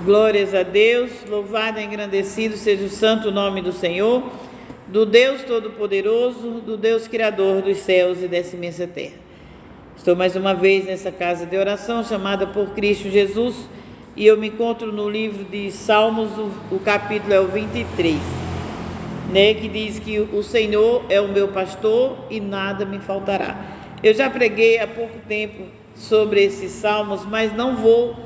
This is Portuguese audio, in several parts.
Glórias a Deus, louvado e engrandecido seja o santo nome do Senhor, do Deus Todo-Poderoso, do Deus Criador dos céus e dessa imensa terra. Estou mais uma vez nessa casa de oração chamada por Cristo Jesus e eu me encontro no livro de Salmos, o capítulo é o 23, que diz que o Senhor é o meu pastor e nada me faltará. Eu já preguei há pouco tempo sobre esses salmos, mas não vou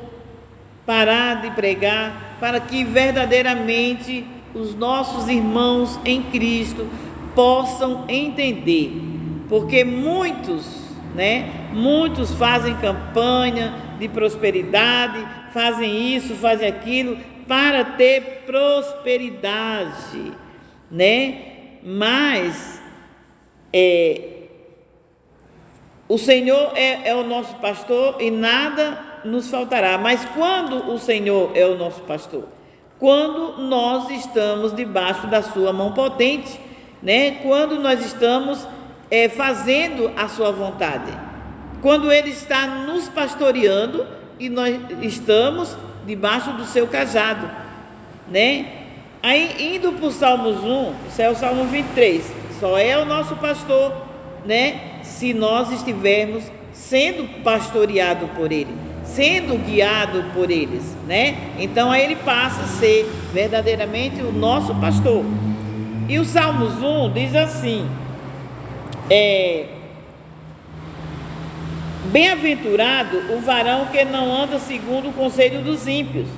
parar de pregar para que verdadeiramente os nossos irmãos em Cristo possam entender, porque muitos fazem campanha de prosperidade, fazem isso, fazem aquilo para ter prosperidade, mas o Senhor é o nosso pastor e nada nos faltará. Mas quando o Senhor é o nosso pastor? Quando nós estamos debaixo da sua mão potente, quando nós estamos fazendo a sua vontade, quando Ele está nos pastoreando e nós estamos debaixo do seu cajado, Aí, indo para o Salmos 1, isso é o Salmo 23, só é o nosso pastor, se nós estivermos sendo pastoreado por Ele, sendo guiado por eles, Então aí Ele passa a ser verdadeiramente o nosso pastor. E o Salmos 1 diz assim: bem-aventurado o varão que não anda segundo o conselho dos ímpios,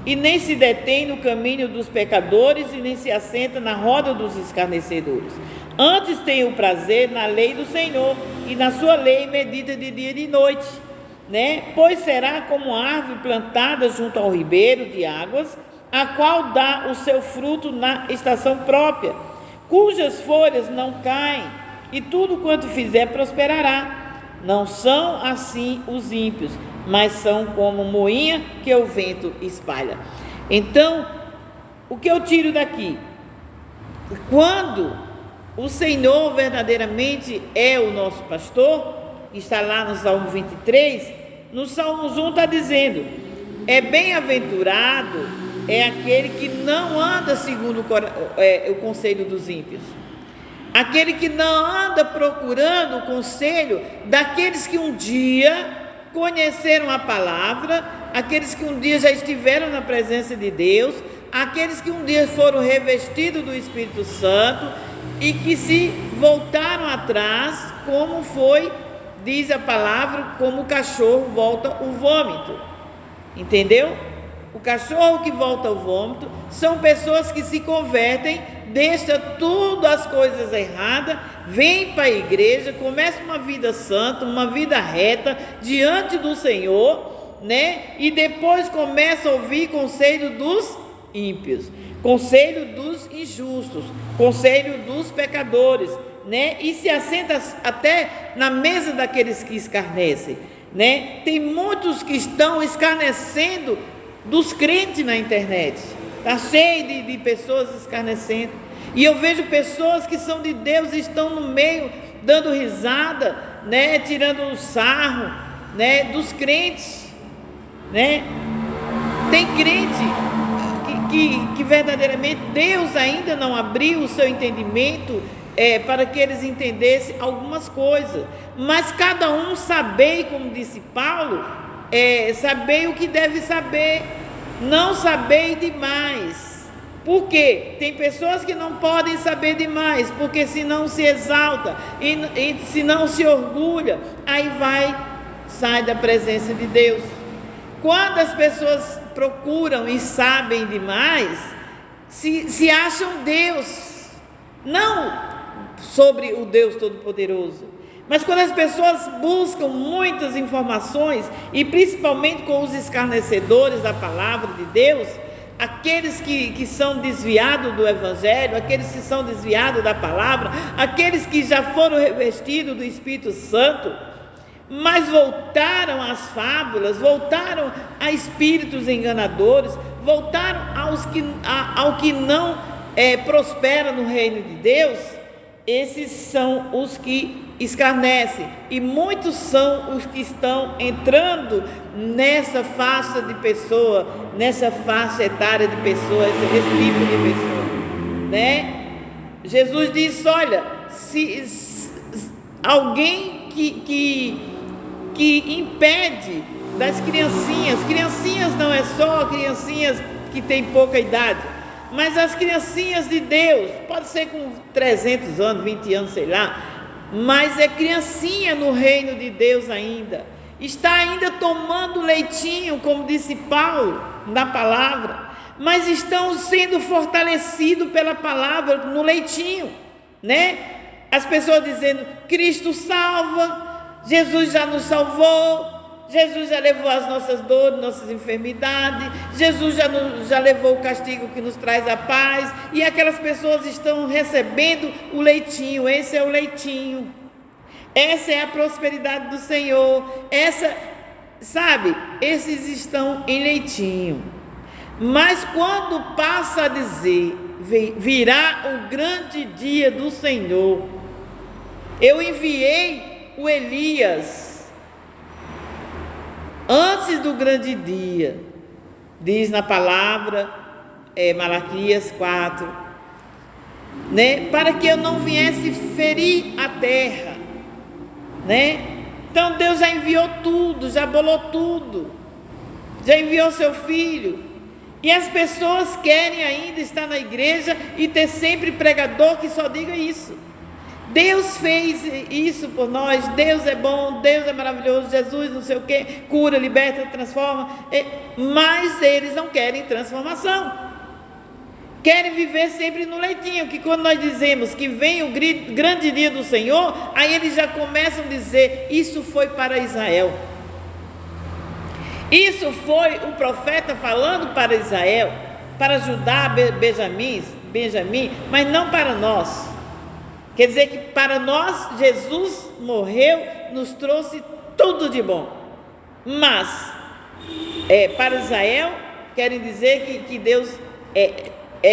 e nem se detém no caminho dos pecadores, e nem se assenta na roda dos escarnecedores. Antes tem o prazer na lei do Senhor, e na sua lei medita de dia e de noite. Pois será como árvore plantada junto ao ribeiro de águas, a qual dá o seu fruto na estação própria, cujas folhas não caem, e tudo quanto fizer prosperará. Não são assim os ímpios, mas são como moinha que o vento espalha. Então, o que eu tiro daqui? Quando o Senhor verdadeiramente é o nosso pastor, está lá no Salmo 23, no Salmos 1 está dizendo: bem-aventurado é aquele que não anda segundo o conselho dos ímpios, aquele que não anda procurando o conselho daqueles que um dia conheceram a palavra, aqueles que um dia já estiveram na presença de Deus, aqueles que um dia foram revestidos do Espírito Santo e que se voltaram atrás, como foi, diz a palavra, como o cachorro volta o vômito, entendeu? O cachorro que volta ao vômito são pessoas que se convertem, deixam tudo as coisas erradas, vêm para a igreja, começam uma vida santa, uma vida reta diante do Senhor, e depois começam a ouvir conselho dos ímpios, conselho dos injustos, conselho dos pecadores, e se assenta até na mesa daqueles que escarnecem, Tem muitos que estão escarnecendo dos crentes na internet, está cheio de pessoas escarnecendo, e eu vejo pessoas que são de Deus e estão no meio, dando risada, tirando um sarro, dos crentes, Tem crente que verdadeiramente Deus ainda não abriu o seu entendimento para que eles entendessem algumas coisas, mas cada um sabei, como disse Paulo, sabei o que deve saber, não sabei demais. Por quê? Tem pessoas que não podem saber demais, porque senão se exalta e senão se orgulha, aí sai da presença de Deus. Quando as pessoas procuram e sabem demais, se acham Deus, não sobre o Deus Todo-Poderoso. Mas quando as pessoas buscam muitas informações, e principalmente com os escarnecedores da palavra de Deus, aqueles que são desviados do Evangelho, aqueles que são desviados da palavra, aqueles que já foram revestidos do Espírito Santo, mas voltaram às fábulas, voltaram a espíritos enganadores, voltaram ao que não prospera no reino de Deus, esses são os que escarnecem, e muitos são os que estão entrando nessa faixa de pessoa, nessa faixa etária de pessoas, esse tipo de pessoa, né? Jesus disse: olha, se alguém que impede das criancinhas não é só criancinhas que têm pouca idade, mas as criancinhas de Deus, pode ser com 300 anos, 20 anos, sei lá, mas é criancinha no reino de Deus ainda, está ainda tomando leitinho, como disse Paulo na palavra, mas estão sendo fortalecidos pela palavra no leitinho, né? As pessoas dizendo: Cristo salva, Jesus já nos salvou, Jesus já levou as nossas dores, nossas enfermidades, Jesus já levou o castigo que nos traz a paz, e aquelas pessoas estão recebendo o leitinho. Esse é o leitinho, essa é a prosperidade do Senhor, esses estão em leitinho. Mas quando passa a dizer: virá o grande dia do Senhor, eu enviei o Elias antes do grande dia, diz na palavra, Malaquias 4, né? Para que eu não viesse ferir a terra, né? Então Deus já enviou tudo, já bolou tudo, já enviou seu filho, e as pessoas querem ainda estar na igreja e ter sempre pregador que só diga isso. Deus fez isso por nós, Deus é bom, Deus é maravilhoso, Jesus não sei o que, cura, liberta, transforma, mas eles não querem transformação, querem viver sempre no leitinho, que quando nós dizemos que vem o grande dia do Senhor, aí eles já começam a dizer: isso foi para Israel, isso foi o profeta falando para Israel, para Judá, Benjamim, mas não para nós. Quer dizer que para nós Jesus morreu, nos trouxe tudo de bom, mas para Israel querem dizer que Deus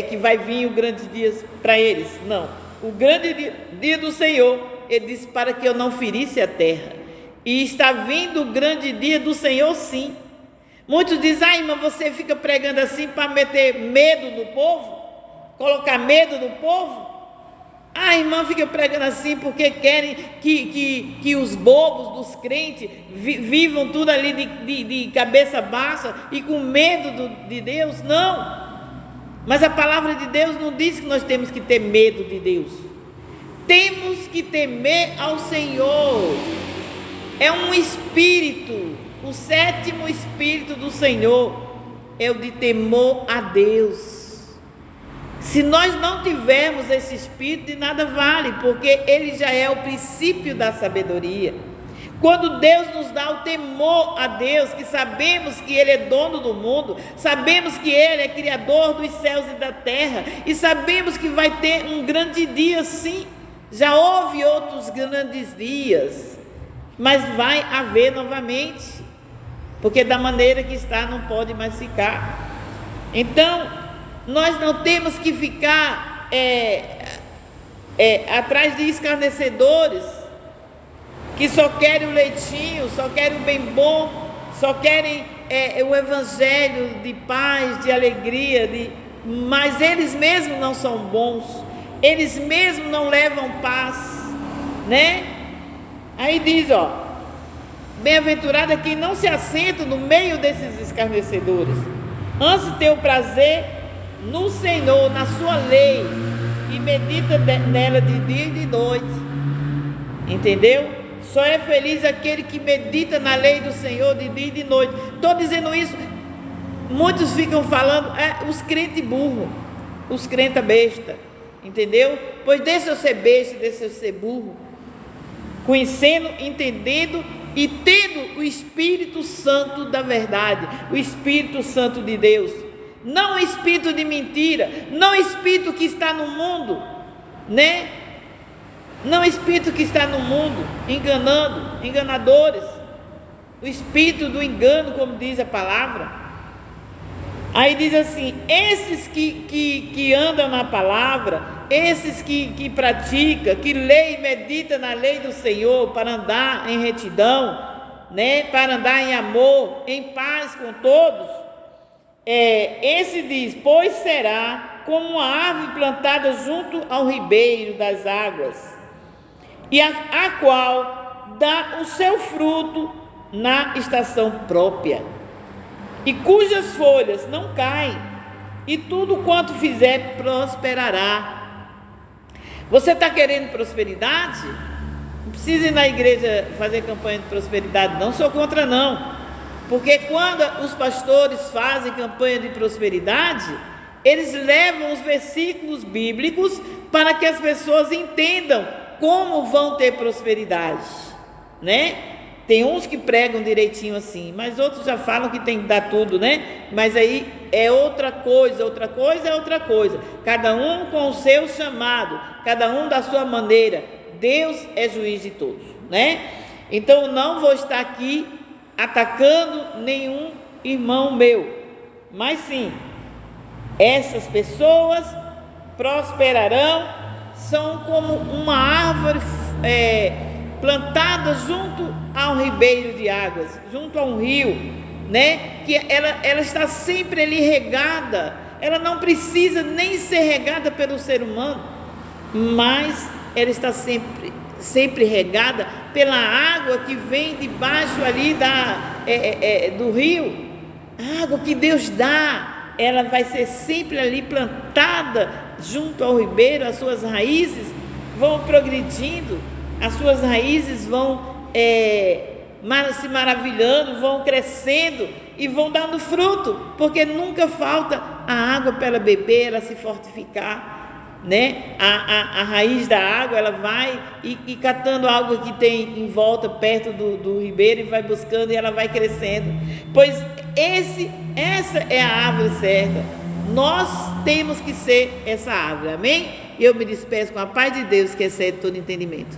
que vai vir o grande dia para eles. Não, o grande dia do Senhor, ele disse para que eu não ferisse a terra, e está vindo o grande dia do Senhor, sim. Muitos dizem: mas você fica pregando assim para meter medo no povo, colocar medo no povo. A irmã fica pregando assim porque querem que os bobos dos crentes vivam tudo ali de cabeça baixa e com medo de Deus. Não, mas a palavra de Deus não diz que nós temos que ter medo de Deus, temos que temer ao Senhor. É um espírito, o sétimo espírito do Senhor é o de temor a Deus. Se nós não tivermos esse espírito, de nada vale, porque ele já é o princípio da sabedoria. Quando Deus nos dá o temor a Deus, que sabemos que Ele é dono do mundo, sabemos que Ele é criador dos céus e da terra, e sabemos que vai ter um grande dia, sim. Já houve outros grandes dias, mas vai haver novamente, porque da maneira que está não pode mais ficar. Então nós não temos que ficar atrás de escarnecedores que só querem o leitinho, só querem o bem bom, só querem o evangelho de paz, de alegria, mas eles mesmos não são bons, eles mesmos não levam paz, né? Aí diz, bem-aventurado é quem não se assenta no meio desses escarnecedores, antes de ter o prazer no Senhor, na sua lei, e medita nela de dia e de noite. Entendeu? Só é feliz aquele que medita na lei do Senhor de dia e de noite. Estou dizendo isso, muitos ficam falando, os crentes burros, os crentes besta, entendeu? Pois deixa eu ser besta, deixa eu ser burro, conhecendo, entendendo e tendo o Espírito Santo da verdade, o Espírito Santo de Deus, não o espírito de mentira, não o espírito que está no mundo, né? Não o espírito que está no mundo, enganando, enganadores, o espírito do engano, como diz a palavra. Aí diz assim: esses que andam na palavra, esses que praticam, que lê e medita na lei do Senhor para andar em retidão, né, para andar em amor, em paz com todos, esse diz: pois será como uma árvore plantada junto ao ribeiro das águas, e a qual dá o seu fruto na estação própria, e cujas folhas não caem, e tudo quanto fizer prosperará. Você está querendo prosperidade? Não precisa ir na igreja fazer campanha de prosperidade, não sou contra não, porque quando os pastores fazem campanha de prosperidade, eles levam os versículos bíblicos para que as pessoas entendam como vão ter prosperidade, né? Tem uns que pregam direitinho assim, mas outros já falam que tem que dar tudo, né? Mas aí é outra coisa é outra coisa. Cada um com o seu chamado, cada um da sua maneira. Deus é juiz de todos, né? Então não vou estar aqui atacando nenhum irmão meu, mas sim, essas pessoas prosperarão, são como uma árvore plantada junto ao ribeiro de águas, junto a um rio, né? Que ela está sempre ali regada, ela não precisa nem ser regada pelo ser humano, mas ela está sempre regada pela água que vem debaixo ali do rio, a água que Deus dá, ela vai ser sempre ali plantada junto ao ribeiro, as suas raízes vão progredindo, as suas raízes vão se maravilhando, vão crescendo e vão dando fruto, porque nunca falta a água para ela beber, ela se fortificar, né? A raiz da água, ela vai e catando a água que tem em volta, perto do ribeiro, e vai buscando, e ela vai crescendo. Pois essa é a árvore certa. Nós temos que ser essa árvore, amém? E eu me despeço com a paz de Deus, que excede todo entendimento.